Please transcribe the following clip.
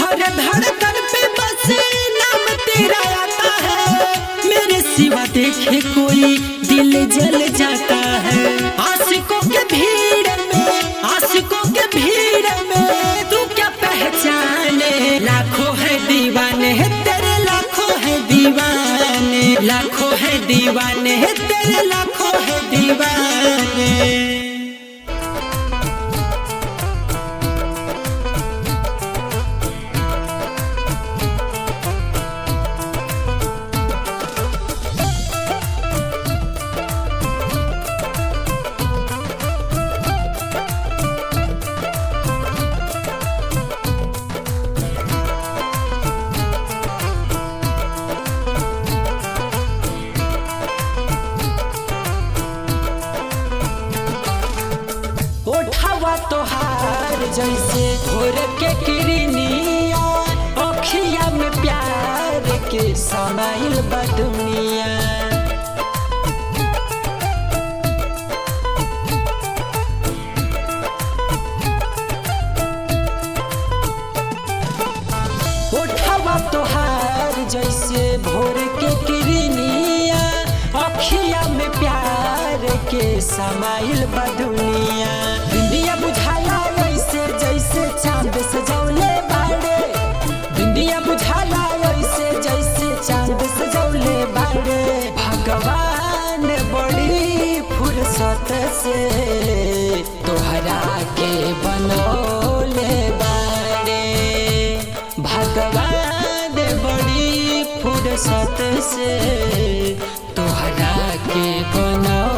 हर धड़कन पे बस नाम तेरा आता है, मेरे सिवा देखे कोई दिल जल जाता है। आशिकों के भीड़ में, आशिकों के भीड़ में तू क्या पहचाने, लाखों है दीवाने है तेरे, लाखों है दीवाने, लाखों है दीवाने है तेरे, लाखों है दीवाने। ओठावा तोहार जैसे भोर के किरनिया, अखिया में प्यार के समाइल बा दुनिया। ओठावा तोहार जैसे भोर के किरनिया, अखिया में प्यार के समाइल बा दुनिया। बिंदिया बुझाला वैसे जैसे चांद सजौले बाड़े, बिंदिया बुझाला वैसे जैसे चांद सजौले बाड़े। भगवान बड़ी फुर्सत से तोहरा के बनौले बाड़े, भगवान बड़ी फुर्सत से तोहरा के बनौले